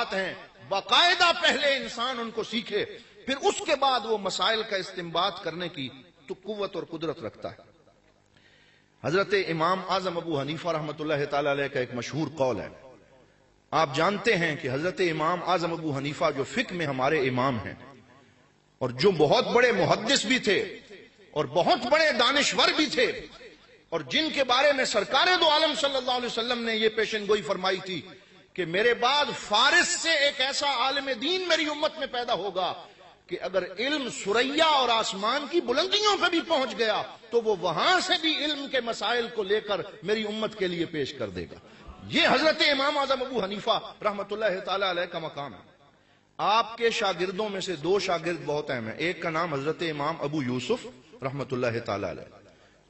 اصطلاحات ہیں باقاعدہ پہلے انسان ان کو سیکھے، پھر اس کے بعد وہ مسائل کا استنباط کرنے کی تو قوت اور قدرت رکھتا ہے۔ حضرت امام اعظم ابو حنیفہ رحمۃ اللہ تعالی علیہ کا ایک مشہور قول ہے۔ آپ جانتے ہیں کہ حضرت امام اعظم ابو حنیفہ جو فقہ میں ہمارے امام ہیں اور جو بہت بڑے محدث بھی تھے اور بہت بڑے دانشور بھی تھے، اور جن کے بارے میں سرکار دو عالم صلی اللہ علیہ وسلم نے یہ پیشن گوئی فرمائی تھی کہ میرے بعد فارس سے ایک ایسا عالم دین میری امت میں پیدا ہوگا کہ اگر علم ثریا اور آسمان کی بلندیوں پہ بھی پہنچ گیا تو وہ وہاں سے بھی علم کے مسائل کو لے کر میری امت کے لیے پیش کر دے گا۔ یہ حضرت امام اعظم ابو حنیفہ رحمۃ اللہ تعالی علیہ کا مقام ہے۔ آپ کے شاگردوں میں سے دو شاگرد بہت اہم ہیں، ایک کا نام حضرت امام ابو یوسف رحمۃ اللہ تعالی علیہ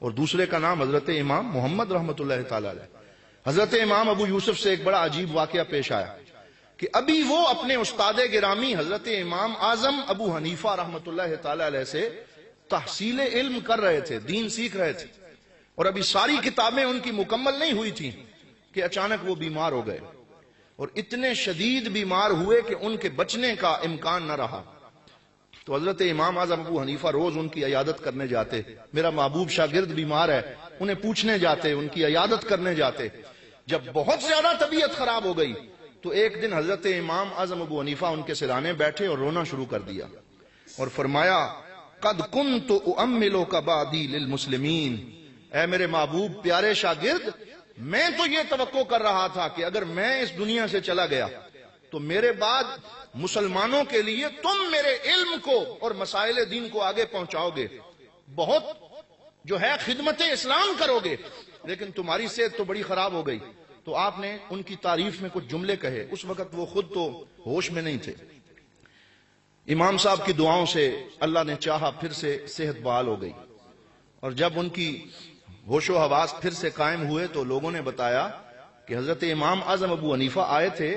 اور دوسرے کا نام حضرت امام محمد رحمۃ اللہ تعالی علیہ۔ حضرت امام ابو یوسف سے ایک بڑا عجیب واقعہ پیش آیا کہ ابھی وہ اپنے استاد گرامی حضرت امام اعظم ابو حنیفہ رحمۃ اللہ تعالی علیہ سے تحصیل علم کر رہے تھے، دین سیکھ رہے تھے، اور ابھی ساری کتابیں ان کی مکمل نہیں ہوئی تھیں کہ اچانک وہ بیمار ہو گئے، اور اتنے شدید بیمار ہوئے کہ ان کے بچنے کا امکان نہ رہا۔ تو حضرت امام اعظم ابو حنیفہ روز ان کی عیادت کرنے جاتے، میرا محبوب شاگرد بیمار ہے، انہیں پوچھنے جاتے، ان کی عیادت کرنے جاتے۔ جب بہت زیادہ طبیعت خراب ہو گئی تو ایک دن حضرت امام اعظم ابو حنیفہ ان کے سرانے بیٹھے اور رونا شروع کر دیا اور فرمایا قد کنت اؤملک بعدی للمسلمین، اے میرے محبوب پیارے شاگرد، میں تو یہ توقع کر رہا تھا کہ اگر میں اس دنیا سے چلا گیا تو میرے بعد مسلمانوں کے لیے تم میرے علم کو اور مسائل دین کو آگے پہنچاؤ گے، بہت جو ہے خدمت اسلام کرو گے، لیکن تمہاری صحت تو بڑی خراب ہو گئی۔ تو آپ نے ان کی تعریف میں کچھ جملے کہے، اس وقت وہ خود تو ہوش میں نہیں تھے۔ امام صاحب کی دعاؤں سے اللہ نے چاہا پھر سے صحت بحال ہو گئی، اور جب ان کی ہوش و حواس پھر سے قائم ہوئے تو لوگوں نے بتایا کہ حضرت امام اعظم ابو حنیفہ آئے تھے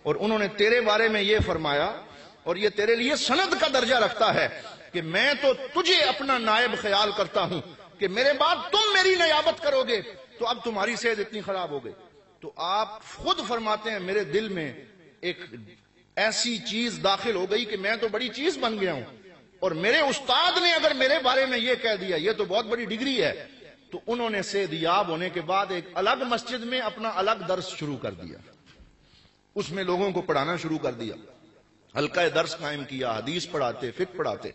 اور انہوں نے تیرے بارے میں یہ فرمایا، اور یہ تیرے لیے سند کا درجہ رکھتا ہے کہ میں تو تجھے اپنا نائب خیال کرتا ہوں کہ میرے بعد تم میری نیابت کرو گے، تو اب تمہاری صحت اتنی خراب ہو گئی۔ تو آپ خود فرماتے ہیں میرے دل میں ایک ایسی چیز داخل ہو گئی کہ میں تو بڑی چیز بن گیا ہوں، اور میرے استاد نے اگر میرے بارے میں یہ کہہ دیا یہ تو بہت بڑی ڈگری ہے۔ تو انہوں نے صحت یاب ہونے کے بعد ایک الگ مسجد میں اپنا الگ درس شروع کر دیا، اس میں لوگوں کو پڑھانا شروع کر دیا، حلقہ درس قائم کیا، حدیث پڑھاتے، فقہ پڑھاتے۔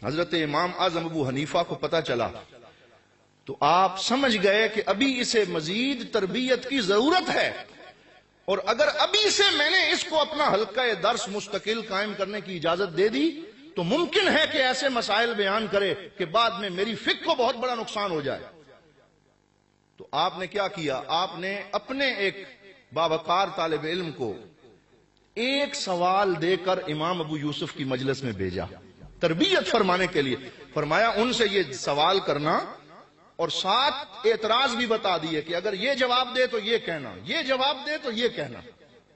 حضرت امام اعظم ابو حنیفہ کو پتہ چلا تو آپ سمجھ گئے کہ ابھی اسے مزید تربیت کی ضرورت ہے، اور اگر ابھی سے میں نے اس کو اپنا حلقہ درس مستقل قائم کرنے کی اجازت دے دی تو ممکن ہے کہ ایسے مسائل بیان کرے کہ بعد میں میری فقہ کو بہت بڑا نقصان ہو جائے۔ تو آپ نے کیا کیا؟ آپ نے اپنے ایک باوقار طالب علم کو ایک سوال دے کر امام ابو یوسف کی مجلس میں بھیجا تربیت فرمانے کے لیے۔ فرمایا ان سے یہ سوال کرنا، اور ساتھ اعتراض بھی بتا دیے کہ اگر یہ جواب دے تو یہ کہنا، یہ جواب دے تو یہ کہنا۔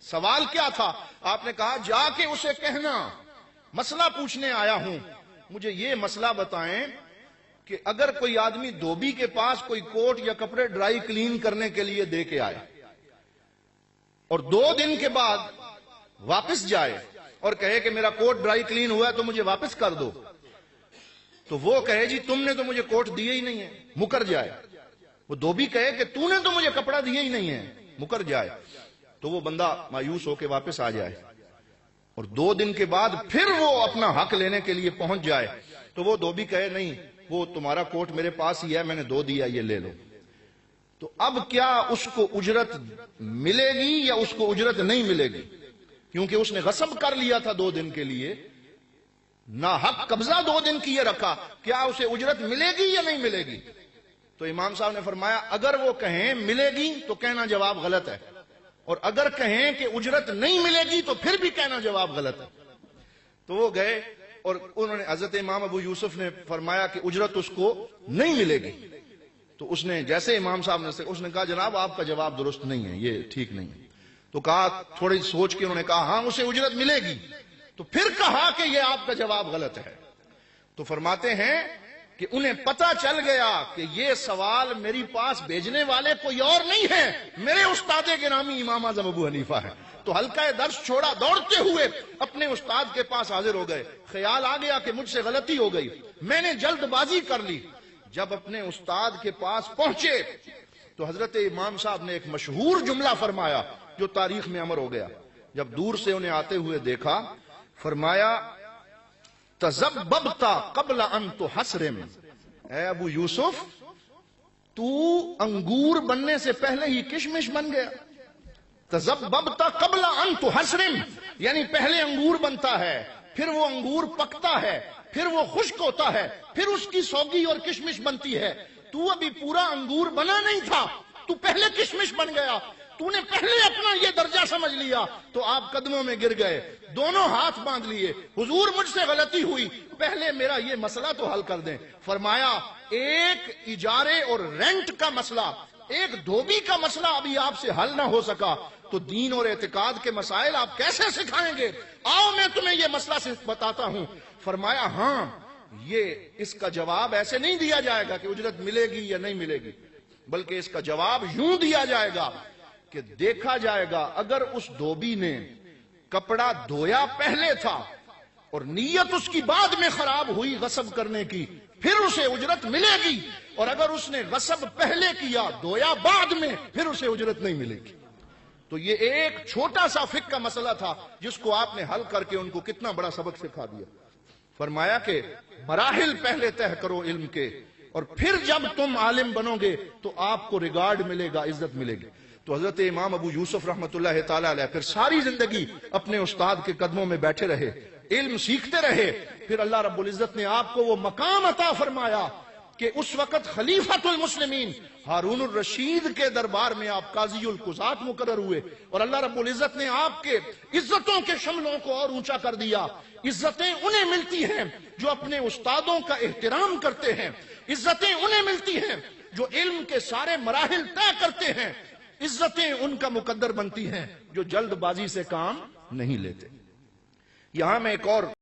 سوال کیا تھا؟ آپ نے کہا جا کے اسے کہنا مسئلہ پوچھنے آیا ہوں، مجھے یہ مسئلہ بتائیں کہ اگر کوئی آدمی دھوبی کے پاس کوئی کوٹ یا کپڑے ڈرائی کلین کرنے کے لیے دے کے آئے اور 2 دن کے بعد واپس جائے اور کہے کہ میرا کوٹ ڈرائی کلین ہوا ہے تو مجھے واپس کر دو، تو وہ کہے جی تم نے تو مجھے کوٹ دیے ہی نہیں ہے، مکر جائے۔ وہ دھوبی کہے کہ تو نے تو مجھے کپڑا دیے ہی نہیں ہے، مکر جائے۔ تو وہ بندہ مایوس ہو کے واپس آ جائے، اور 2 دن کے بعد پھر وہ اپنا حق لینے کے لیے پہنچ جائے تو وہ دھوبی کہے نہیں وہ تمہارا کوٹ میرے پاس ہی ہے، میں نے 2 دیا، یہ لے لو۔ تو اب کیا اس کو اجرت ملے گی یا اس کو اجرت نہیں ملے گی؟ کیونکہ اس نے غصب کر لیا تھا 2 دن کے لیے، ناحق قبضہ 2 دن کی یہ رکھا، کیا اسے اجرت ملے گی یا نہیں ملے گی؟ تو امام صاحب نے فرمایا اگر وہ کہیں ملے گی تو کہنا جواب غلط ہے، اور اگر کہیں کہ اجرت نہیں ملے گی تو پھر بھی کہنا جواب غلط ہے۔ تو وہ گئے اور انہوں نے حضرت امام ابو یوسف نے فرمایا کہ اجرت اس کو نہیں ملے گی۔ تو اس نے جیسے امام صاحب نے اس نے کہا جناب آپ کا جواب درست نہیں ہے، یہ ٹھیک نہیں ہے۔ تو کہا تھوڑی سوچ کے انہوں نے کہا ہاں اسے اجرت ملے گی۔ تو پھر کہا کہ یہ آپ کا جواب غلط ہے۔ تو فرماتے ہیں کہ انہیں پتا چل گیا کہ یہ سوال میری پاس بھیجنے والے کوئی اور نہیں ہے، میرے استاد گرامی امام اعظم ابو حنیفہ ہے، تو حلقہ درس چھوڑا، دوڑتے ہوئے اپنے استاد کے پاس حاضر ہو گئے۔ خیال آ گیا کہ مجھ سے غلطی ہو گئی، میں نے جلد بازی کر لی۔ جب اپنے استاد کے پاس پہنچے تو حضرت امام صاحب نے ایک مشہور جملہ فرمایا جو تاریخ میں امر ہو گیا۔ جب دور سے انہیں آتے ہوئے دیکھا، فرمایا تذببت قبل ان تحسرم، اے ابو یوسف تو انگور بننے سے پہلے ہی کشمش بن گیا۔ تذببت قبل ان تحسرم یعنی پہلے انگور بنتا ہے، پھر وہ انگور پکتا ہے، پھر وہ خشک ہوتا ہے، پھر اس کی سوگی اور کشمش بنتی ہے۔ تو ابھی پورا انگور بنا نہیں تھا، تو پہلے کشمش بن گیا، تو نے پہلے اپنا یہ درجہ سمجھ لیا تو آپ قدموں میں گر گئے، دونوں ہاتھ باندھ لیے، حضور مجھ سے غلطی ہوئی، پہلے میرا یہ مسئلہ تو حل کر دیں۔ فرمایا ایک اجارے اور رینٹ کا مسئلہ، ایک دھوبی کا مسئلہ ابھی آپ سے حل نہ ہو سکا تو دین اور اعتقاد کے مسائل آپ کیسے سکھائیں گے؟ آؤ میں تمہیں یہ مسئلہ صرف بتاتا ہوں۔ فرمایا ہاں، یہ اس کا جواب ایسے نہیں دیا جائے گا کہ اجرت ملے گی یا نہیں ملے گی، بلکہ اس کا جواب یوں دیا جائے گا کہ دیکھا جائے گا اگر اس دھوبی نے کپڑا دھویا پہلے تھا اور نیت اس کی بعد میں خراب ہوئی غصب کرنے کی، پھر اسے اجرت ملے گی، اور اگر اس نے غصب پہلے کیا دھویا بعد میں، پھر اسے اجرت نہیں ملے گی۔ تو یہ ایک چھوٹا سا فقہ کا مسئلہ تھا جس کو آپ نے حل کر کے ان کو کتنا بڑا سبق سکھا دیا۔ فرمایا کہ مراحل پہلے طے کرو علم کے، اور پھر جب تم عالم بنو گے تو آپ کو ریگارڈ ملے گا، عزت ملے گی۔ تو حضرت امام ابو یوسف رحمۃ اللہ تعالی علیہ پھر ساری زندگی اپنے استاد کے قدموں میں بیٹھے رہے، علم سیکھتے رہے۔ پھر اللہ رب العزت نے آپ کو وہ مقام عطا فرمایا کہ اس وقت خلیفۃ المسلمین ہارون الرشید کے دربار میں آپ قاضی القضات مقرر ہوئے، اور اللہ رب العزت نے آپ کے عزتوں کے شملوں کو اور اونچا کر دیا۔ عزتیں انہیں ملتی ہیں جو اپنے استادوں کا احترام کرتے ہیں، عزتیں انہیں ملتی ہیں جو علم کے سارے مراحل طے کرتے ہیں، عزتیں ان کا مقدر بنتی ہیں جو جلد بازی سے کام نہیں لیتے۔ یہاں میں ایک اور